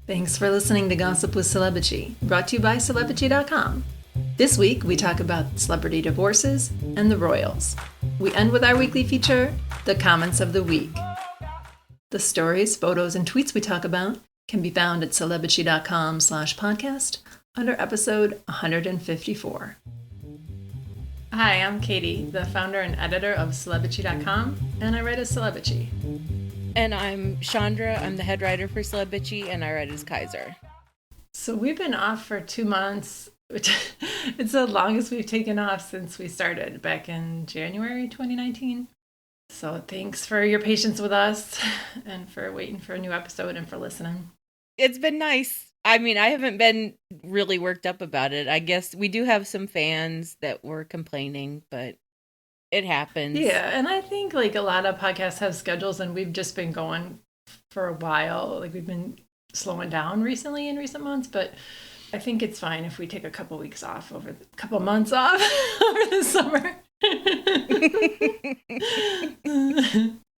Thanks for listening to Gossip with Celebrity, brought to you by Celebrity.com. This week, we talk about celebrity divorces and the royals. We end with our weekly feature, The Comments of the Week. The stories, photos, and tweets we talk about can be found at Celebrity.com/podcast under episode 154. Hi, I'm Katie, the founder and editor of Celebrity.com, and I write as Celebrity. And I'm Chandra. I'm the head writer for Celebrity, and I write as Kaiser. So we've been off for 2 months, which it's the longest we've taken off since we started back in January 2019. So thanks for your patience with us and for waiting for a new episode and for listening. It's been nice. I mean, I haven't been really worked up about it. I guess we do have some fans that were complaining, but it happens. Yeah, and I think like a lot of podcasts have schedules and we've just been going for a while. Like we've been slowing down recently in recent months, but I think it's fine if we take a couple weeks off couple months off over the summer.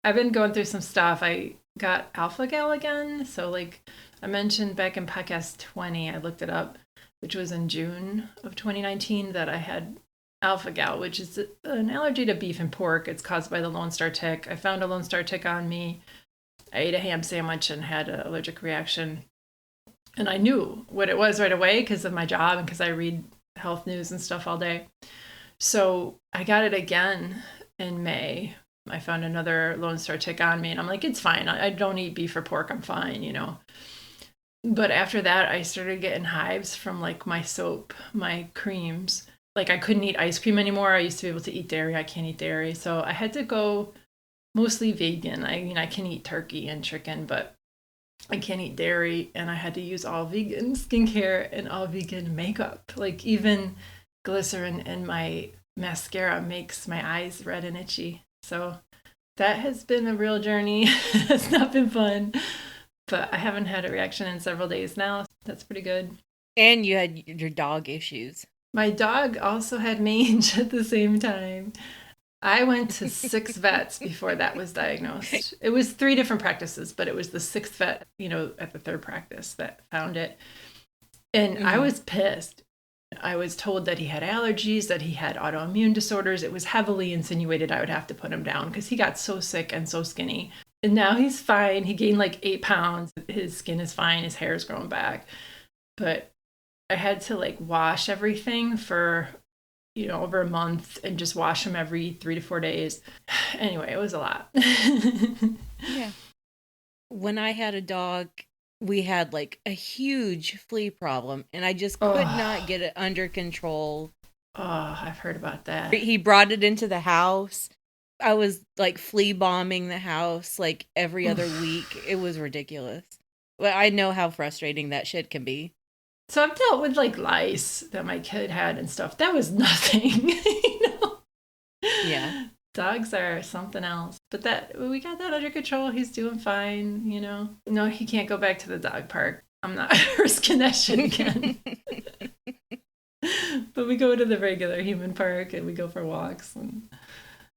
I've been going through some stuff. I got alpha-gal again. So like I mentioned back in podcast 20, I looked it up, which was in June of 2019, that I had alpha-gal, which is an allergy to beef and pork. It's caused by the Lone Star tick. I found a Lone Star tick on me. I ate a ham sandwich and had an allergic reaction. And I knew what it was right away because of my job and because I read health news and stuff all day. So I got it again in May. I found another Lone Star tick on me and I'm like, it's fine. I don't eat beef or pork. I'm fine, you know. But after that, I started getting hives from like my soap, my creams. Like I couldn't eat ice cream anymore. I used to be able to eat dairy. I can't eat dairy. So I had to go mostly vegan. I mean, I can eat turkey and chicken, but I can't eat dairy. And I had to use all vegan skincare and all vegan makeup. Like even glycerin in my mascara makes my eyes red and itchy. So that has been a real journey. It's not been fun, but I haven't had a reaction in several days now. That's pretty good. And you had your dog issues. My dog also had mange at the same time. I went to 6 vets before that was diagnosed. It was 3 different practices, but it was the 6th vet, at the 3rd practice that found it. And I was pissed. I was told that he had allergies, that he had autoimmune disorders. It was heavily insinuated I would have to put him down because he got so sick and so skinny. And now he's fine. He gained like 8 pounds. His skin is fine. His hair is growing back. But I had to like wash everything for, over a month and just wash him every 3 to 4 days. Anyway, it was a lot. Yeah. When I had a dog, we had like a huge flea problem and I just could not get it under control. Oh, I've heard about that. He brought it into the house. I was like flea bombing the house like every other week. It was ridiculous. Well, I know how frustrating that shit can be. So I've dealt with like lice that my kid had and stuff. That was nothing, Yeah. Dogs are something else. But we got that under control. He's doing fine, No, he can't go back to the dog park. I'm not risking that shit again. But we go to the regular human park and we go for walks and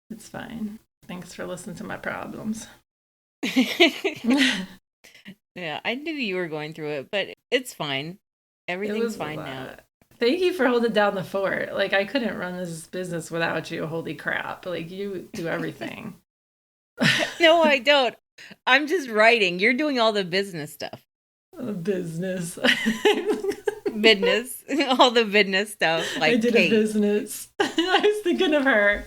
it's fine. Thanks for listening to my problems. Yeah, I knew you were going through it, but it's fine. Everything's fine now. Thank you for holding down the fort. Like, I couldn't run this business without you. Holy crap. Like, you do everything. No, I don't. I'm just writing. You're doing all the business stuff. Business. Business. All the business stuff. Like I did Kate. a business. I was thinking of her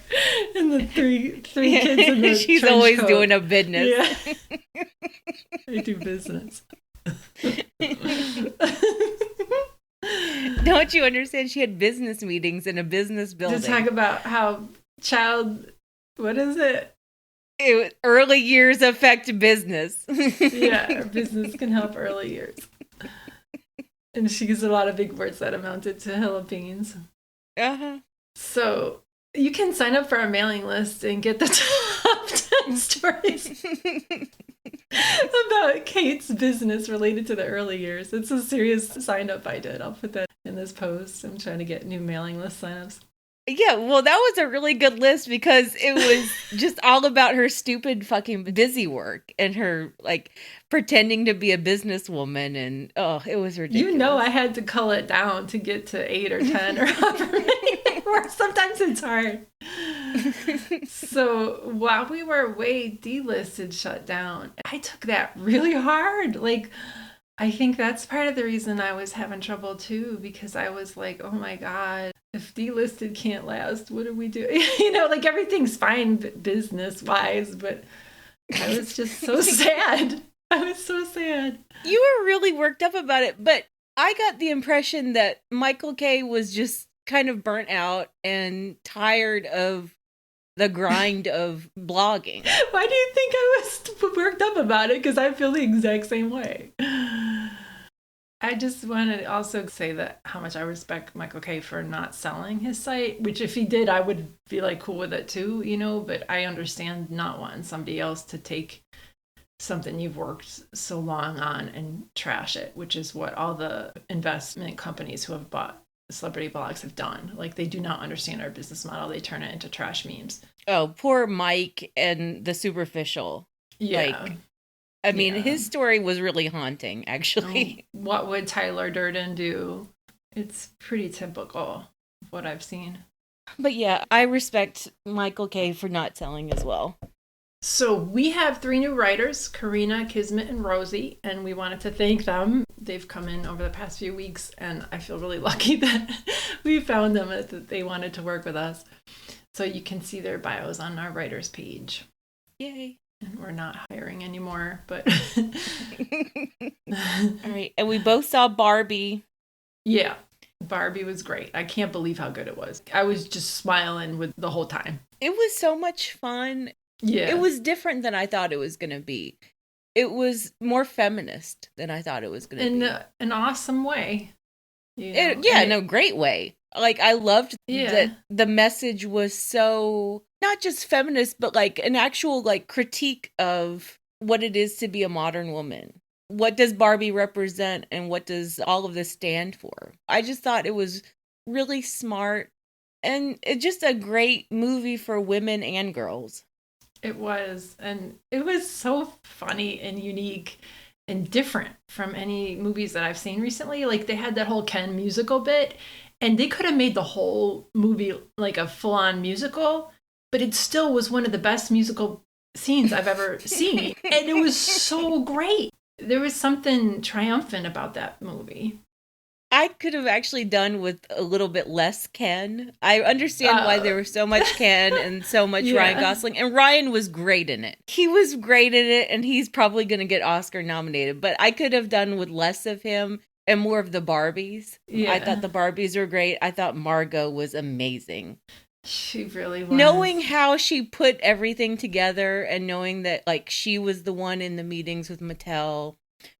and the three kids in the She's trench always coat. doing a business. Yeah. I do business. Don't you understand? She had business meetings in a business building. To talk about how what is it? Early years affect business. Yeah, business can help early years. And she used a lot of big words that amounted to Philippines. Uh-huh. So you can sign up for our mailing list and get the top 10 stories about Kate's business related to the early years. It's a serious sign up I did. I'll put that in this post. I'm trying to get new mailing list signups. Yeah, well, that was a really good list because it was just all about her stupid fucking busy work and her like pretending to be a businesswoman, and oh, it was ridiculous. I had to cull it down to get to 8 or 10 or however many there were. Sometimes it's hard. So while we were away, DListed shut down. I took that really hard. Like, I think that's part of the reason I was having trouble too, because I was like, oh my God, if DListed can't last, what do we do? Like everything's fine business wise, but I was just so sad. I was so sad. You were really worked up about it, but I got the impression that Michael K was just kind of burnt out and tired of the grind of blogging. Why do you think I was worked up about it? Because I feel the exact same way. I just want to also say that how much I respect Michael K for not selling his site, which if he did, I would be like cool with it too, but I understand not wanting somebody else to take something you've worked so long on and trash it, which is what all the investment companies who have bought celebrity blogs have done. Like, they do not understand our business model. They turn it into trash memes. Oh, poor Mike and the superficial. Yeah. Like, I mean, his story was really haunting, actually. What would Tyler Durden do? It's pretty typical of what I've seen. But yeah, I respect Michael K for not selling as well. So we have 3 new writers, Carina, Kismet, and Rosie, and we wanted to thank them. They've come in over the past few weeks, and I feel really lucky that we found them, that they wanted to work with us. So you can see their bios on our writers page. Yay. And we're not hiring anymore, but... All right, and we both saw Barbie. Yeah, Barbie was great. I can't believe how good it was. I was just smiling with the whole time. It was so much fun. Yeah. It was different than I thought it was going to be. It was more feminist than I thought it was going to be. In an awesome way. In a great way. Like, I loved that the message was so, not just feminist, but like an actual like critique of what it is to be a modern woman. What does Barbie represent and what does all of this stand for? I just thought it was really smart and it's just a great movie for women and girls. It was, and it was so funny and unique and different from any movies that I've seen recently. Like, they had that whole Ken musical bit, and they could have made the whole movie like a full-on musical, but it still was one of the best musical scenes I've ever seen. And it was so great. There was something triumphant about that movie. I could have actually done with a little bit less Ken. I understand why there was so much Ken and so much Ryan Gosling. And Ryan was great in it. He was great in it, and he's probably going to get Oscar nominated. But I could have done with less of him and more of the Barbies. Yeah. I thought the Barbies were great. I thought Margot was amazing. She really was. Knowing how she put everything together and knowing that like she was the one in the meetings with Mattel.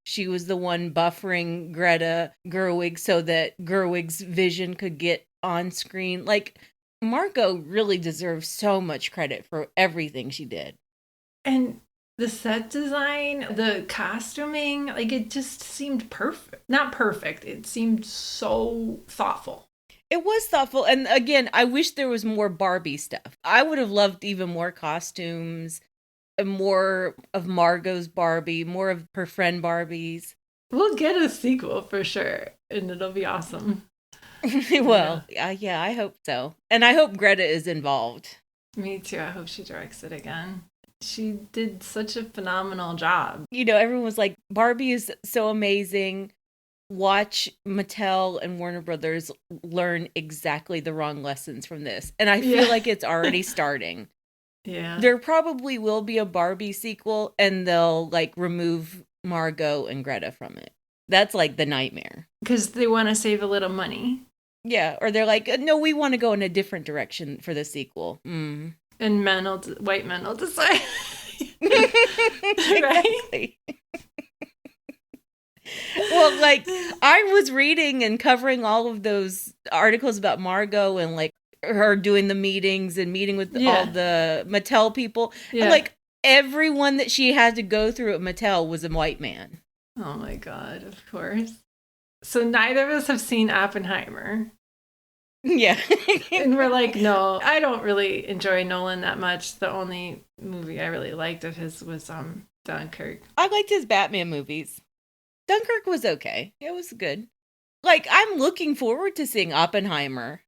She was the one buffering Greta Gerwig so that Gerwig's vision could get on screen. Like, Margot really deserves so much credit for everything she did. And the set design, the costuming, like, it just seemed perfect. Not perfect. It seemed so thoughtful. It was thoughtful. And again, I wish there was more Barbie stuff. I would have loved even more costumes. More of Margot's Barbie, more of her friend Barbie's. We'll get a sequel for sure, and it'll be awesome. Well, yeah, I hope so. And I hope Greta is involved. Me too. I hope she directs it again. She did such a phenomenal job. Everyone was like, Barbie is so amazing. Watch Mattel and Warner Brothers learn exactly the wrong lessons from this. And I feel like it's already starting. Yeah. There probably will be a Barbie sequel and they'll like remove Margot and Greta from it. That's like the nightmare. Because they want to save a little money. Yeah. Or they're like, no, we want to go in a different direction for the sequel. And white men will decide. Right? Well, like I was reading and covering all of those articles about Margot and like her doing the meetings and meeting with all the Mattel people. Yeah. And like everyone that she had to go through at Mattel was a white man. Oh my God, of course. So neither of us have seen Oppenheimer. Yeah. And we're like, no, I don't really enjoy Nolan that much. The only movie I really liked of his was Dunkirk. I liked his Batman movies. Dunkirk was okay. It was good. Like, I'm looking forward to seeing Oppenheimer.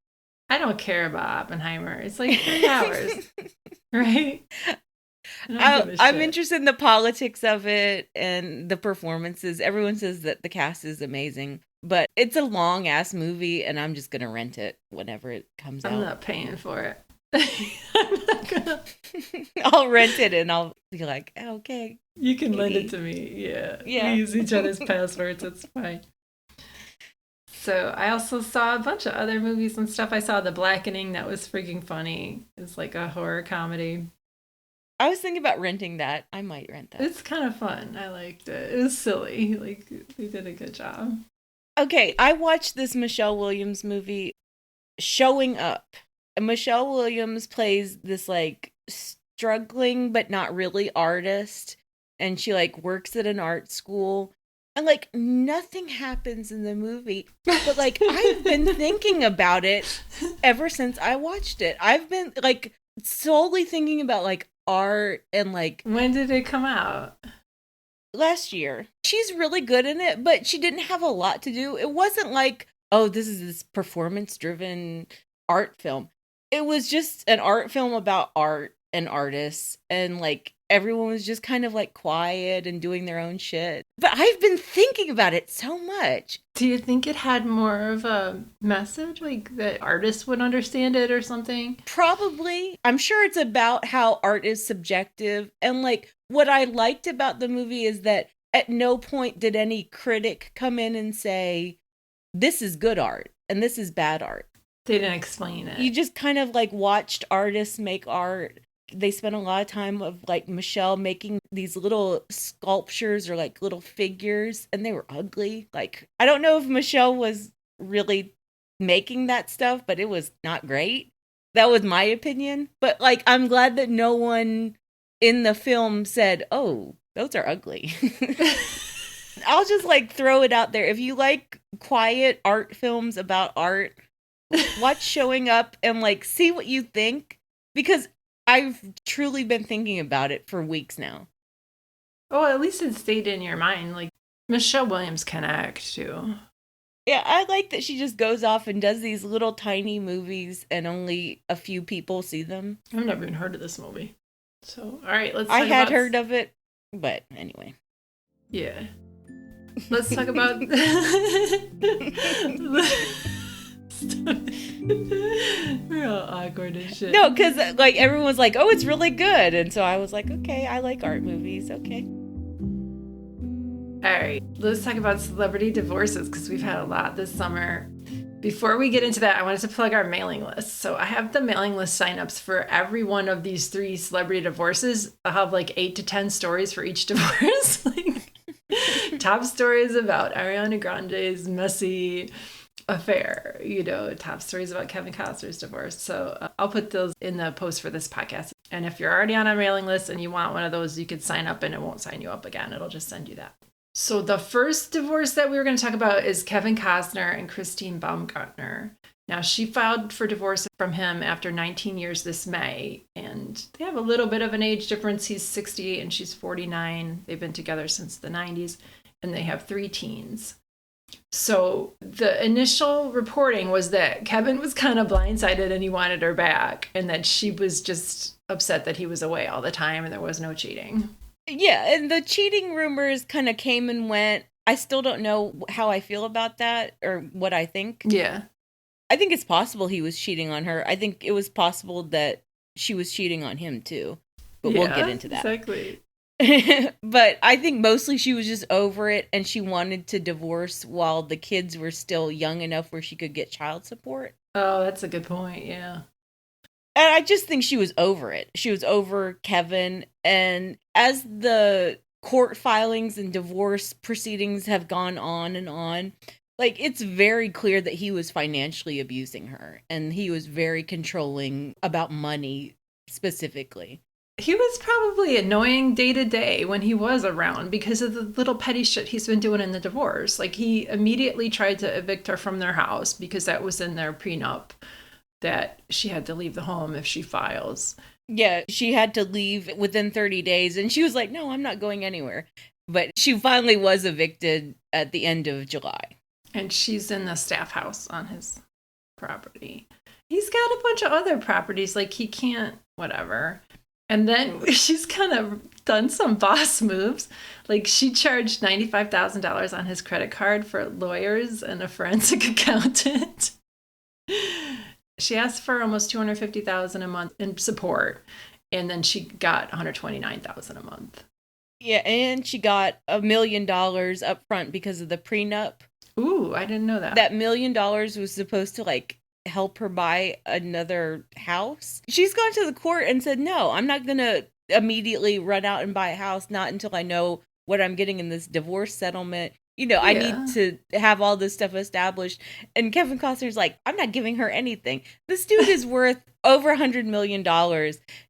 I don't care about Oppenheimer. It's like 3 hours, right? I'm interested in the politics of it and the performances. Everyone says that the cast is amazing, but it's a long ass movie, and I'm just gonna rent it whenever it comes out. I'm not paying for it. I'm not gonna. I'll rent it, and I'll be like, okay. You can lend it to me. Yeah. We use each other's passwords. It's fine. So I also saw a bunch of other movies and stuff. I saw The Blackening. That was freaking funny. It's like a horror comedy. I was thinking about renting that. I might rent that. It's kind of fun. I liked it. It was silly. Like, they did a good job. Okay, I watched this Michelle Williams movie, Showing Up. And Michelle Williams plays this, like, struggling but not really artist. And she, like, works at an art school. And, like, nothing happens in the movie. But, like, I've been thinking about it ever since I watched it. I've been, like, solely thinking about, like, art and, like... When did it come out? Last year. She's really good in it, but she didn't have a lot to do. It wasn't like, oh, this is this performance-driven art film. It was just an art film about art and artists, and, like, everyone was just kind of, like, quiet and doing their own shit. But I've been thinking about it so much. Do you think it had more of a message, like that artists would understand it or something? Probably. I'm sure it's about how art is subjective. And, like, what I liked about the movie is that at no point did any critic come in and say, this is good art and this is bad art. They didn't explain it. You just kind of, like, watched artists make art. They spent a lot of time of, like, Michelle making these little sculptures or, like, little figures, and they were ugly. Like, I don't know if Michelle was really making that stuff, but it was not great. That was my opinion. But, like, I'm glad that no one in the film said, oh, those are ugly. I'll just, like, throw it out there. If you like quiet art films about art, watch Showing Up and, like, see what you think. Because I've truly been thinking about it for weeks now. Oh, at least it stayed in your mind. Like, Michelle Williams can act, too. Yeah, I like that she just goes off and does these little tiny movies and only a few people see them. I've never even heard of this movie. So, all right, let's talk about... I had heard of it, but anyway. Yeah. Let's talk about... We're all awkward and shit. No, because, like, everyone's like, oh, it's really good. And so I was like, okay, I like art movies. Okay. All right, let's talk about celebrity divorces because we've had a lot this summer. Before we get into that, I wanted to plug our mailing list. So I have the mailing list signups for every one of these 3 celebrity divorces. I'll have like 8 to 10 stories for each divorce. Like, top stories about Ariana Grande's messy affair, you know, top stories about Kevin Costner's divorce. So I'll put those in the post for this podcast. And if you're already on a mailing list and you want one of those, you could sign up and it won't sign you up again. It'll just send you that. So the first divorce that we were going to talk about is Kevin Costner and Christine Baumgartner. Now, she filed for divorce from him after 19 years this May, and they have a little bit of an age difference. He's 68 and she's 49. They've been together since the 90s, and they have 3 teens. So the initial reporting was that Kevin was kind of blindsided and he wanted her back, and that she was just upset that he was away all the time and there was no cheating. Yeah, and the cheating rumors kind of came and went. I still don't know how I feel about that or what I think. Yeah. I think it's possible he was cheating on her. I think it was possible that she was cheating on him too. But we'll get into that. Exactly. But I think mostly she was just over it and she wanted to divorce while the kids were still young enough where she could get child support. Oh, that's a good point. Yeah. And I just think she was over it. She was over Kevin. And as the court filings and divorce proceedings have gone on and on, like, it's very clear that he was financially abusing her. And he was very controlling about money specifically. He was probably annoying day to day when he was around because of the little petty shit he's been doing in the divorce. Like, he immediately tried to evict her from their house because that was in their prenup, that she had to leave the home if she files. Yeah, she had to leave within 30 days, and she was like, no, I'm not going anywhere. But she finally was evicted at the end of July. And she's in the staff house on his property. He's got a bunch of other properties, like he can't, whatever. And then she's kind of done some boss moves. Like, she charged $95,000 on his credit card for lawyers and a forensic accountant. She asked for almost $250,000 a month in support, and then she got $129,000 a month. Yeah, and she got $1 million up front because of the prenup. Ooh, I didn't know that. That $1 million was supposed to, like, help her buy another house. She's gone to the court and said, no, I'm not going to immediately run out and buy a house, not until I know what I'm getting in this divorce settlement. You know, I need to have all this stuff established. And Kevin Costner's like, I'm not giving her anything. This dude is worth over $100 million.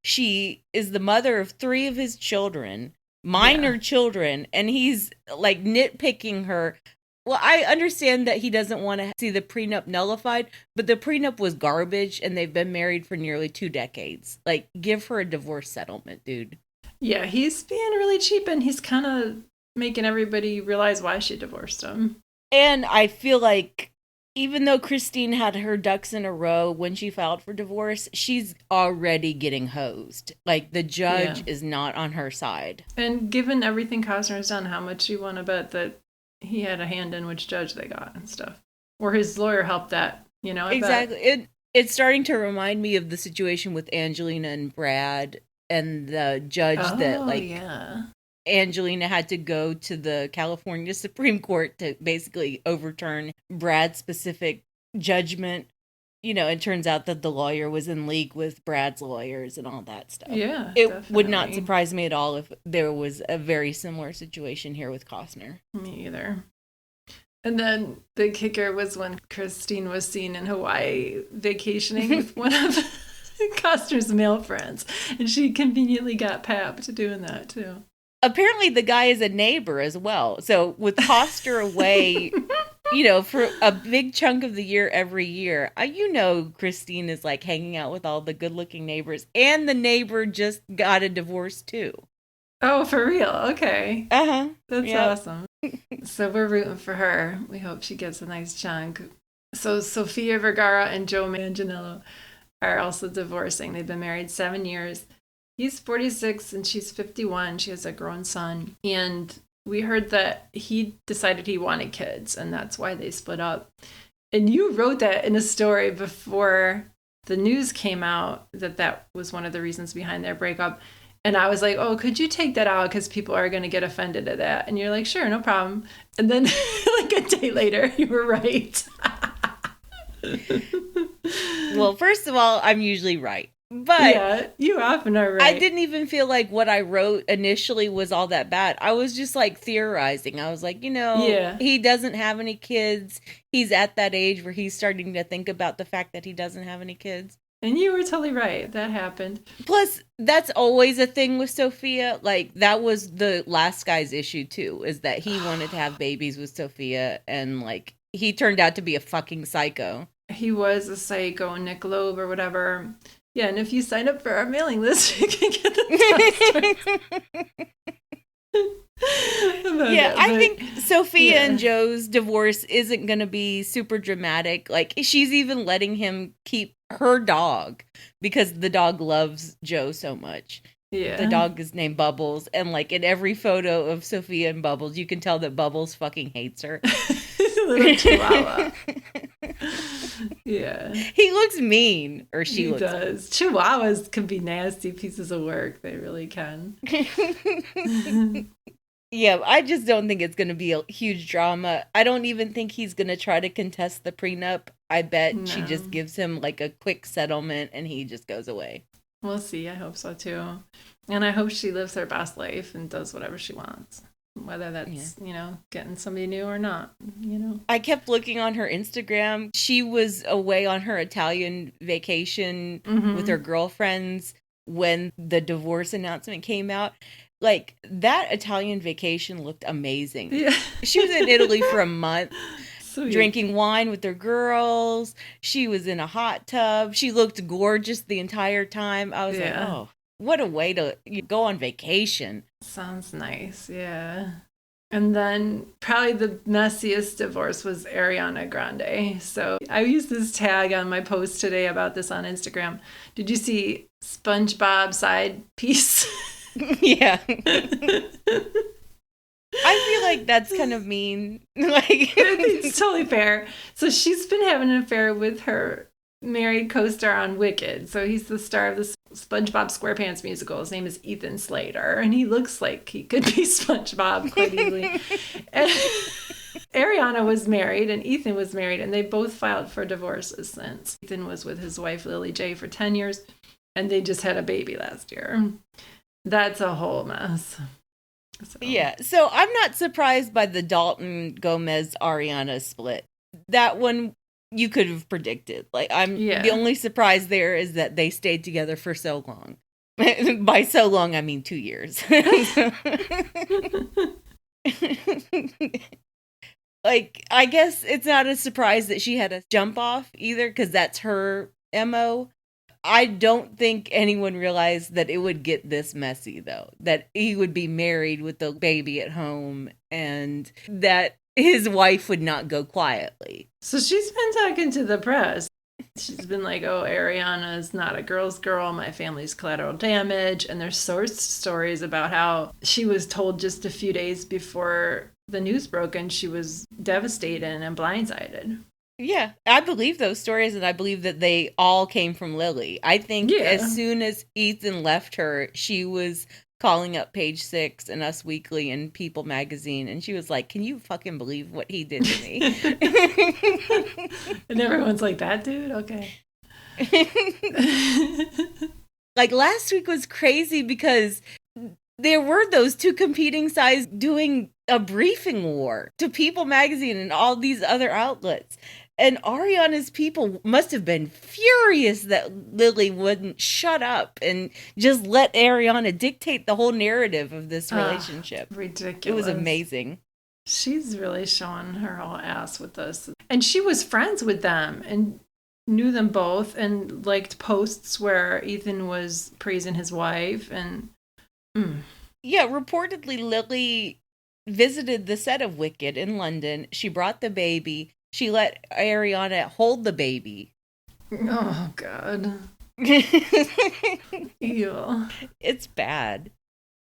She is the mother of 3 of his children, minor children, and he's like nitpicking her. Well, I understand that he doesn't want to see the prenup nullified, but the prenup was garbage, and they've been married for nearly 2 decades. Like, give her a divorce settlement, dude. Yeah, he's being really cheap, and he's kind of making everybody realize why she divorced him. And I feel like even though Christine had her ducks in a row when she filed for divorce, she's already getting hosed. Like, the judge is not on her side. And given everything Costner's done, how much you want to bet that he had a hand in which judge they got and stuff? Or his lawyer helped that, you know? Exactly. It's starting to remind me of the situation with Angelina and Brad and the judge Angelina had to go to the California Supreme Court to basically overturn Brad's specific judgment. You know, it turns out that the lawyer was in league with Brad's lawyers and all that stuff. Yeah, it would not surprise me at all if there was a very similar situation here with Costner. Me either. And then the kicker was when Christine was seen in Hawaii vacationing with one of Costner's male friends. And she conveniently got papped doing that, too. Apparently the guy is a neighbor as well. So with Costner away, you know, for a big chunk of the year every year, you know, Christine is like hanging out with all the good looking neighbors, and the neighbor just got a divorce too. Oh, for real? Okay. Uh-huh. That's awesome. So we're rooting for her. We hope she gets a nice chunk. So Sofia Vergara and Joe Manganiello are also divorcing. They've been married 7 years. He's 46 and she's 51. She has a grown son. And we heard that he decided he wanted kids, and that's why they split up. And you wrote that in a story before the news came out, that was one of the reasons behind their breakup. And I was like, oh, could you take that out? Because people are going to get offended at that. And you're like, sure, no problem. And then like a day later, you were right. Well, first of all, I'm usually right. But yeah, you often are right. I didn't even feel like what I wrote initially was all that bad. I was just like theorizing. I was like, you know, he doesn't have any kids. He's at that age where he's starting to think about the fact that he doesn't have any kids. And you were totally right. That happened. Plus, that's always a thing with Sofia. Like, that was the last guy's issue, too, is that he wanted to have babies with Sofia, and, like, he turned out to be a fucking psycho. He was a psycho, Nick Loeb or whatever. Yeah, and if you sign up for our mailing list, you can get the I think Sofia and Joe's divorce isn't going to be super dramatic. Like, she's even letting him keep her dog because the dog loves Joe so much. Yeah. The dog is named Bubbles, and like in every photo of Sofia and Bubbles, you can tell that Bubbles fucking hates her. Little chihuahua. Yeah. He looks mean, or she does. Chihuahuas can be nasty pieces of work. They really can. Yeah, I just don't think it's going to be a huge drama. I don't even think he's going to try to contest the prenup. I bet she just gives him like a quick settlement and he just goes away. We'll see. I hope so too. And I hope she lives her best life and does whatever she wants. Whether that's, you know, getting somebody new or not, you know. I kept looking on her Instagram. She was away on her Italian vacation with her girlfriends when the divorce announcement came out. Like, that Italian vacation looked amazing. Yeah. She was in Italy for a month, Sweet. drinking wine with her girls. She was in a hot tub. She looked gorgeous the entire time. I was like, oh, what a way to go on vacation. Sounds nice, yeah. And then probably the messiest divorce was Ariana Grande. So I used this tag on my post today about this on Instagram. Did you see SpongeBob side piece? Yeah. I feel like that's kind of mean. Like, it's totally fair. So she's been having an affair with her married co-star on Wicked. So he's the star of the SpongeBob SquarePants musical. His name is Ethan Slater, and he looks like he could be SpongeBob quite easily. And Ariana was married and Ethan was married, and they both filed for divorces since. Ethan was with his wife Lily J for 10 years, and they just had a baby last year. That's a whole mess. So. Yeah, so I'm not surprised by the Dalton Gomez Ariana split. That one you could have predicted. Like, the only surprise there is that they stayed together for so long. By so long, I mean 2 years. Like, I guess it's not a surprise that she had a jump off either, because that's her MO. I don't think anyone realized that it would get this messy, though. That he would be married with the baby at home and that his wife would not go quietly. So she's been talking to the press. She's been like, oh, Ariana is not a girl's girl. My family's collateral damage. And there's source stories about how she was told just a few days before the news broke and she was devastated and blindsided. Yeah, I believe those stories, and I believe that they all came from Lily. I think as soon as Ethan left her, she was calling up Page Six and Us Weekly and People Magazine, and she was like, can you fucking believe what he did to me? And everyone's like, that dude? Okay. Like, last week was crazy because there were those two competing sides doing a briefing war to People Magazine and all these other outlets. And Ariana's people must have been furious that Lily wouldn't shut up and just let Ariana dictate the whole narrative of this relationship. Ridiculous. It was amazing. She's really showing her whole ass with this. And she was friends with them and knew them both and liked posts where Ethan was praising his wife. And yeah, reportedly Lily visited the set of Wicked in London. She brought the baby. She let Ariana hold the baby. Oh, God. Ew. It's bad.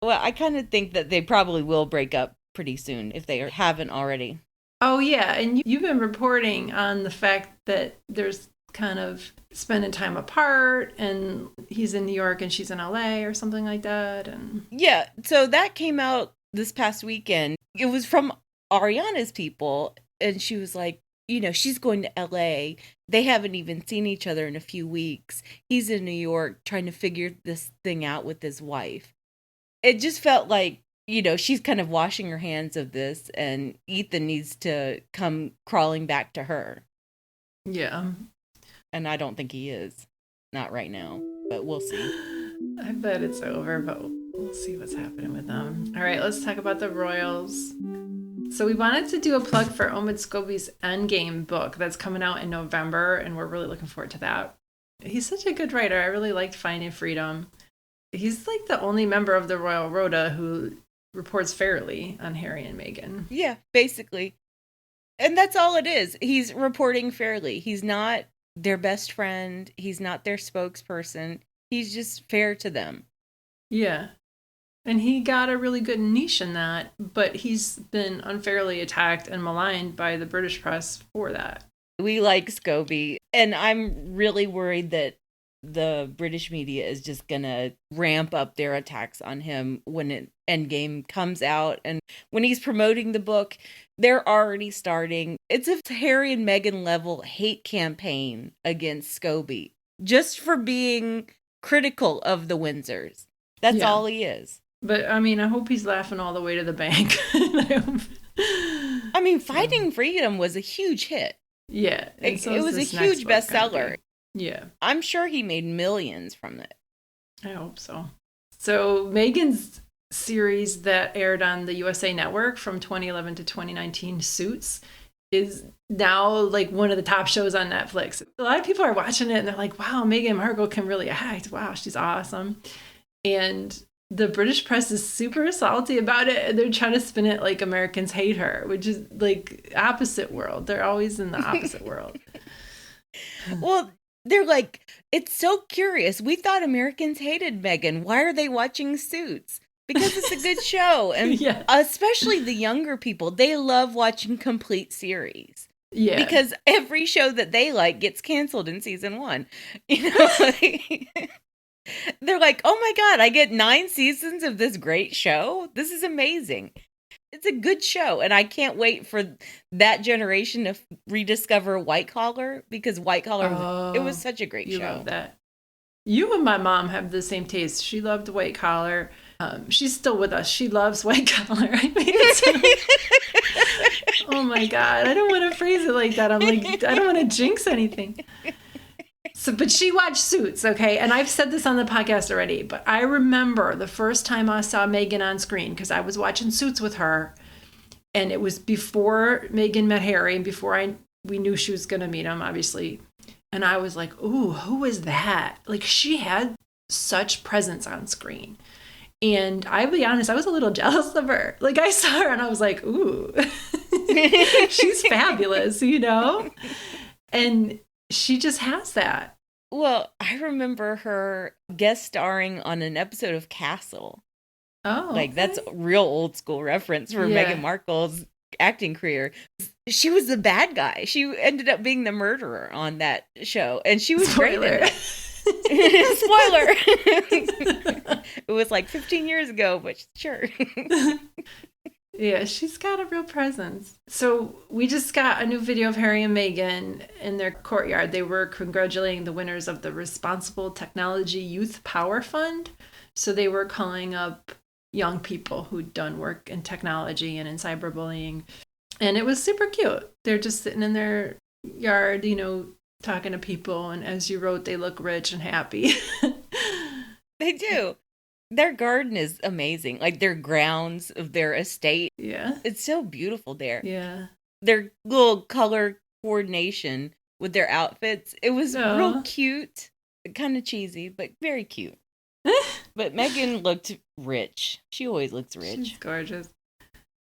Well, I kind of think that they probably will break up pretty soon if they haven't already. Oh, yeah. And you've been reporting on the fact that there's kind of spending time apart and he's in New York and she's in LA or something like that. And yeah, so that came out this past weekend. It was from Ariana's people, and she was like, you know, she's going to LA. They haven't even seen each other in a few weeks. He's in New York trying to figure this thing out with his wife. It just felt like, you know, she's kind of washing her hands of this, and Ethan needs to come crawling back to her. Yeah. And I don't think he is. Not right now, but we'll see. I bet it's over, but we'll see what's happening with them. All right, let's talk about the royals. So we wanted to do a plug for Omid Scobie's Endgame book that's coming out in November, and we're really looking forward to that. He's such a good writer. I really liked Finding Freedom. He's like the only member of the Royal Rota who reports fairly on Harry and Meghan. Yeah, basically. And that's all it is. He's reporting fairly. He's not their best friend. He's not their spokesperson. He's just fair to them. Yeah. And he got a really good niche in that, but he's been unfairly attacked and maligned by the British press for that. We like Scobie, and I'm really worried that the British media is just going to ramp up their attacks on him when Endgame comes out. And when he's promoting the book, they're already starting. It's a Harry and Meghan level hate campaign against Scobie, just for being critical of the Windsors. That's all he is. But, I mean, I hope he's laughing all the way to the bank. I mean, Finding Freedom was a huge hit. Yeah. It was a huge bestseller. Yeah. I'm sure he made millions from it. I hope so. So Meghan's series that aired on the USA Network from 2011 to 2019, Suits, is now like one of the top shows on Netflix. A lot of people are watching it and they're like, wow, Meghan Markle can really act. Wow, she's awesome. And the British press is super salty about it, and they're trying to spin it like Americans hate her, which is like opposite world. They're always in the opposite world. Well, they're like, it's so curious. We thought Americans hated Meghan. Why are they watching Suits? Because it's a good show. And yeah. Especially the younger people, they love watching complete series. Yeah. Because every show that they like gets canceled in season 1. You know, they're like, oh my God, I get 9 seasons of this great show? This is amazing. It's a good show, and I can't wait for that generation to rediscover White Collar, because White Collar, it was such a great show. You love that. You and my mom have the same taste. She loved White Collar. She's still with us. She loves White Collar. I mean, oh my God, I don't want to phrase it like that. I'm like, I don't want to jinx anything. So, but she watched Suits, okay? And I've said this on the podcast already, but I remember the first time I saw Meghan on screen, because I was watching Suits with her, and it was before Meghan met Harry and before we knew she was going to meet him, obviously. And I was like, ooh, who is that? Like, she had such presence on screen. And I'll be honest, I was a little jealous of her. Like, I saw her and I was like, ooh, she's fabulous, you know? And she just has that. Well, I remember her guest starring on an episode of Castle. Oh, like okay. That's a real old school reference for Meghan Markle's acting career. She was the bad guy. She ended up being the murderer on that show, and she was great in it. Spoiler. It was like 15 years ago, but sure. Yeah, she's got a real presence. So we just got a new video of Harry and Meghan in their courtyard. They were congratulating the winners of the Responsible Technology Youth Power Fund. So they were calling up young people who'd done work in technology and in cyberbullying. And it was super cute. They're just sitting in their yard, you know, talking to people. And as you wrote, they look rich and happy. They do. Their garden is amazing. Like their grounds of their estate. Yeah. It's so beautiful there. Yeah. Their little color coordination with their outfits. It was real cute. Kind of cheesy, but very cute. But Meghan looked rich. She always looks rich. She's gorgeous.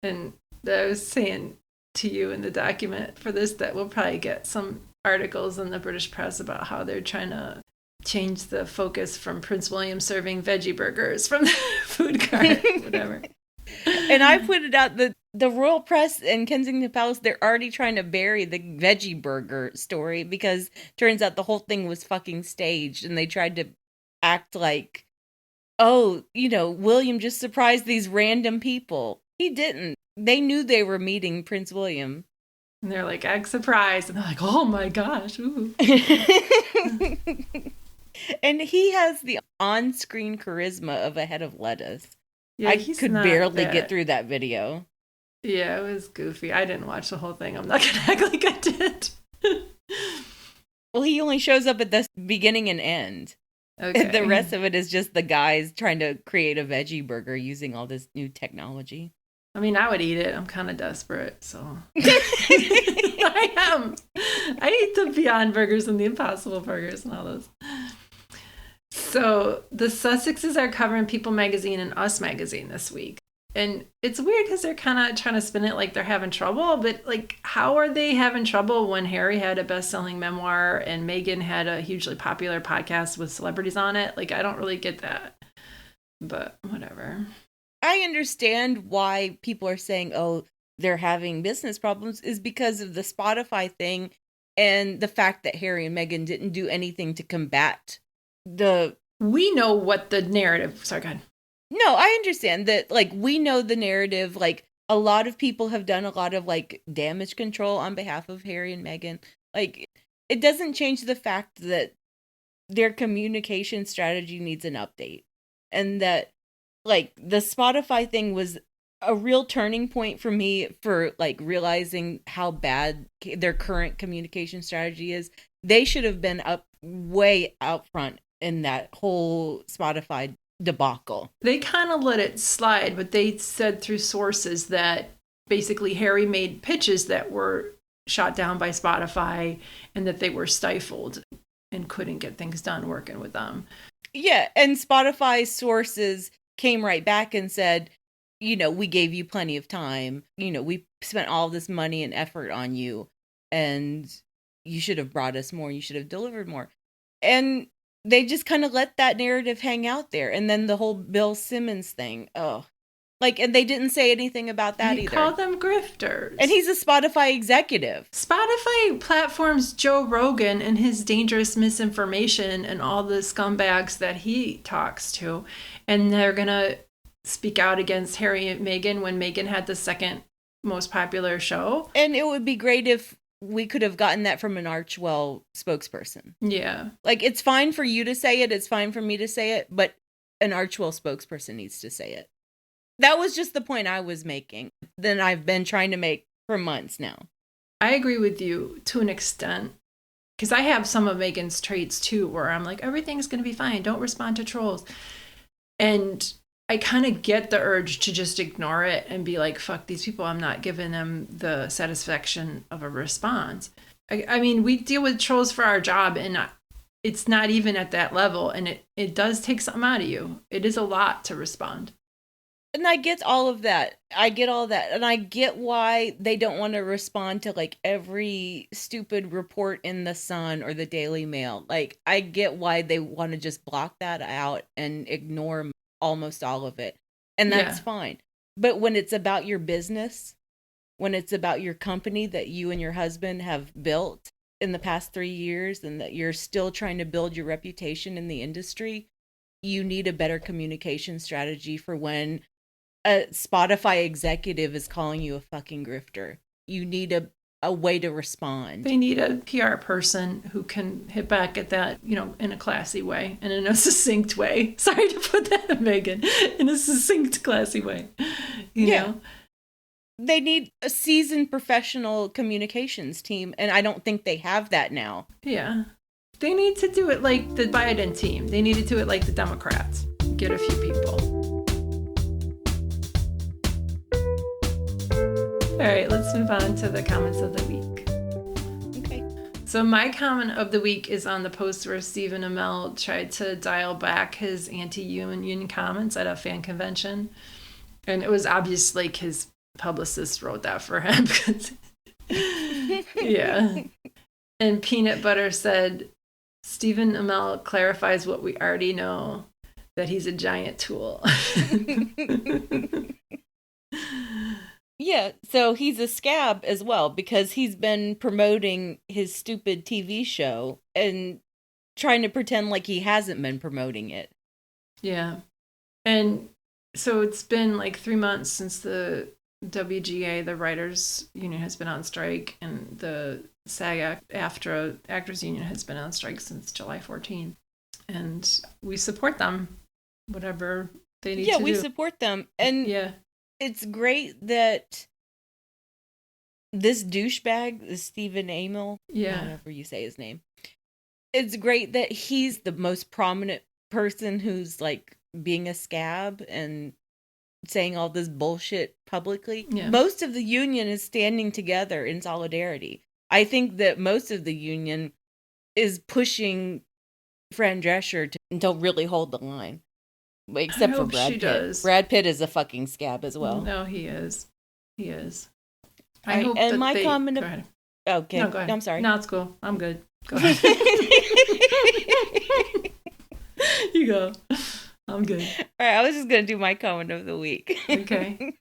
And I was saying to you in the document for this that we'll probably get some articles in the British press about how they're trying to change the focus from Prince William serving veggie burgers from the food cart, whatever. And I pointed out that the royal press in Kensington Palace, they're already trying to bury the veggie burger story because turns out the whole thing was fucking staged, and they tried to act like, oh, you know, William just surprised these random people. He didn't. They knew they were meeting Prince William. And they're like, egg surprise. And they're like, oh my gosh. Ooh. And he has the on-screen charisma of a head of lettuce. Yeah, I could barely get through that video. Yeah, it was goofy. I didn't watch the whole thing. I'm not going to act like I did. Well, he only shows up at the beginning and end. Okay. The rest of it is just the guys trying to create a veggie burger using all this new technology. I mean, I would eat it. I'm kind of desperate, so. I am. I eat the Beyond Burgers and the Impossible Burgers and all those. So the Sussexes are covering People Magazine and Us Magazine this week. And it's weird because they're kind of trying to spin it like they're having trouble. But, like, how are they having trouble when Harry had a best-selling memoir and Meghan had a hugely popular podcast with celebrities on it? Like, I don't really get that. But whatever. I understand why people are saying, oh, they're having business problems is because of the Spotify thing and the fact that Harry and Meghan didn't do anything to combat the... We know what the narrative... Sorry, go ahead. No, I understand that, like, we know the narrative. Like, a lot of people have done a lot of, like, damage control on behalf of Harry and Meghan. Like, it doesn't change the fact that their communication strategy needs an update. And that, like, the Spotify thing was a real turning point for me for, like, realizing how bad their current communication strategy is. They should have been way out front in that whole Spotify debacle. They kind of let it slide, but they said through sources that basically Harry made pitches that were shot down by Spotify and that they were stifled and couldn't get things done working with them. Yeah, and Spotify sources came right back and said, we gave you plenty of time. We spent all this money and effort on you, and you should have brought us more. You should have delivered more. And they just kind of let that narrative hang out there. And then the whole Bill Simmons thing. Oh, and they didn't say anything about that either. He called them grifters. And he's a Spotify executive. Spotify platforms Joe Rogan and his dangerous misinformation and all the scumbags that he talks to. And they're going to speak out against Harry and Meghan when Meghan had the second most popular show. And it would be great if we could have gotten that from an Archewell spokesperson. Yeah. It's fine for you to say it. It's fine for me to say it. But an Archewell spokesperson needs to say it. That was just the point I was making. That I've been trying to make for months now. I agree with you to an extent. Because I have some of Meghan's traits too, where I'm like, everything's going to be fine. Don't respond to trolls. And I kind of get the urge to just ignore it and be like, fuck these people. I'm not giving them the satisfaction of a response. I mean, we deal with trolls for our job, and it's not even at that level. And it does take something out of you. It is a lot to respond. And I get all of that. I get all that. And I get why they don't want to respond to every stupid report in the Sun or the Daily Mail. I get why they want to just block that out and ignore almost all of it. And that's fine. But when it's about your business, when it's about your company that you and your husband have built in the past 3 years, and that you're still trying to build your reputation in the industry, you need a better communication strategy for when a Spotify executive is calling you a fucking grifter. You need a way to respond. They need a PR person who can hit back at that, in a classy way and in a succinct way. Sorry to put that, Megan, in a succinct, classy way. You know? They need a seasoned professional communications team, and I don't think they have that now. Yeah. They need to do it like the Biden team. They need to do it like the Democrats. Get a few people. All right, let's move on to the comments of the week. Okay. So my comment of the week is on the post where Stephen Amell tried to dial back his anti-union comments at a fan convention. And it was obvious his publicist wrote that for him. Yeah. And Peanut Butter said, Stephen Amell clarifies what we already know, that he's a giant tool. Yeah, so he's a scab as well, because he's been promoting his stupid TV show and trying to pretend like he hasn't been promoting it. Yeah. And so it's been 3 months since the WGA, the writers union, has been on strike, and the SAG-AFTRA actors union has been on strike since July 14th. And we support them, whatever they need to do. Yeah, we support them. And it's great that this douchebag, this Stephen Amell, whatever you say his name, it's great that he's the most prominent person who's being a scab and saying all this bullshit publicly. Yeah. Most of the union is standing together in solidarity. I think that most of the union is pushing Fran Drescher to really hold the line. Except for Brad Pitt. Does. Brad Pitt is a fucking scab as well. No, he is. He is. I hope and that my comment. Go ahead. Okay. No, go ahead. I'm sorry. No, it's cool. I'm good. Go ahead. You go. I'm good. All right. I was just gonna do my comment of the week. Okay.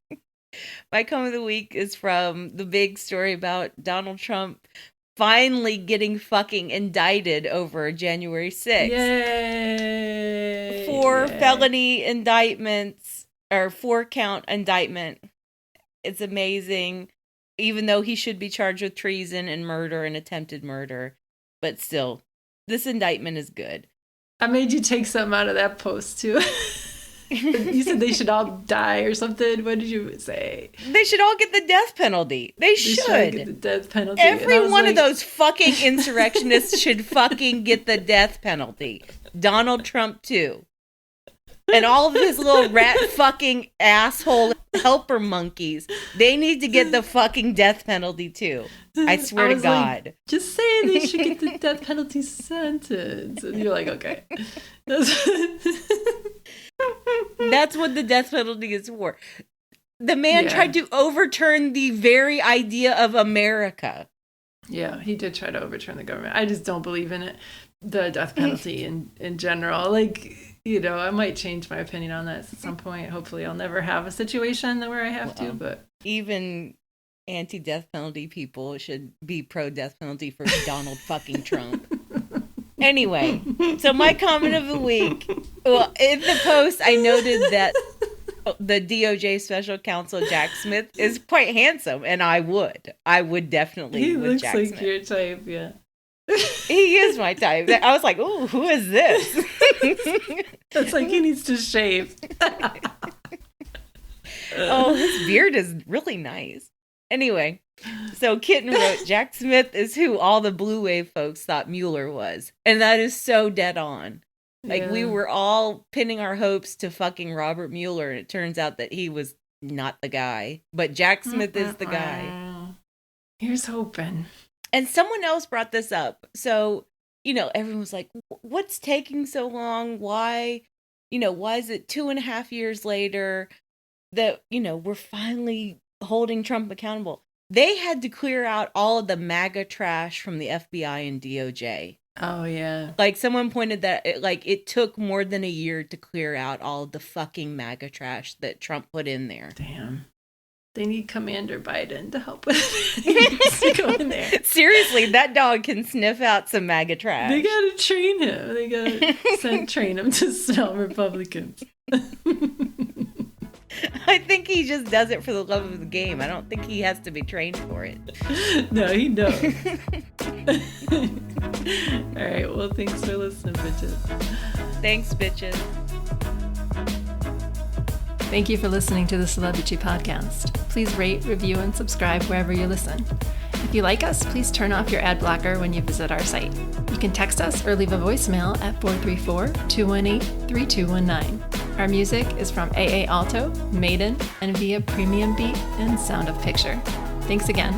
My comment of the week is from the big story about Donald Trump finally getting fucking indicted over January 6th. Yay! 4 felony indictments, or 4-count indictment. It's amazing. Even though he should be charged with treason and murder and attempted murder. But still, this indictment is good. I made you take something out of that post, too. You said they should all die or something. What did you say? They should all get the death penalty. They should get the death penalty. Every one of those fucking insurrectionists should fucking get the death penalty. Donald Trump too. And all of his little rat fucking asshole helper monkeys, they need to get the fucking death penalty too. I swear to God. Like, just say they should get the death penalty sentence. And you're like, okay. That's what the death penalty is for. The man tried to overturn the very idea of America. Yeah, he did try to overturn the government. I just don't believe in it. The death penalty in general. Like, you know, I might change my opinion on that at some point. Hopefully I'll never have a situation where I have to, but even anti-death penalty people should be pro-death penalty for Donald fucking Trump. Anyway, so my comment of the week. Well, in the post, I noted that the DOJ special counsel, Jack Smith, is quite handsome, and I would definitely he with looks Jack like Smith. your type, yeah. He is my type. I was like, ooh, who is this? That's like he needs to shave. Oh, his beard is really nice. Anyway, so Kitten wrote, Jack Smith is who all the Blue Wave folks thought Mueller was. And that is so dead on. Like, we were all pinning our hopes to fucking Robert Mueller, and it turns out that he was not the guy. But Jack Smith is the guy. Here's hoping. And someone else brought this up. So, you know, everyone was like, what's taking so long? Why is it 2.5 years later that, you know, we're finally holding Trump accountable? They had to clear out all of the MAGA trash from the FBI and DOJ. Oh, yeah. Like, someone pointed that it took more than a year to clear out all of the fucking MAGA trash that Trump put in there. Damn. They need Commander Biden to help with it. Go in there. Seriously, that dog can sniff out some MAGA trash. They gotta train him. They gotta train him to smell Republicans. I think he just does it for the love of the game. I don't think he has to be trained for it. No, he knows. All right, well, thanks for listening, bitches. Thanks, bitches. Thank you for listening to the Celebrity Podcast. Please rate, review, and subscribe wherever you listen. If you like us, please turn off your ad blocker when you visit our site. You can text us or leave a voicemail at 434-218-3219. Our music is from AA Alto, Maiden, and via Premium Beat and Sound of Picture. Thanks again.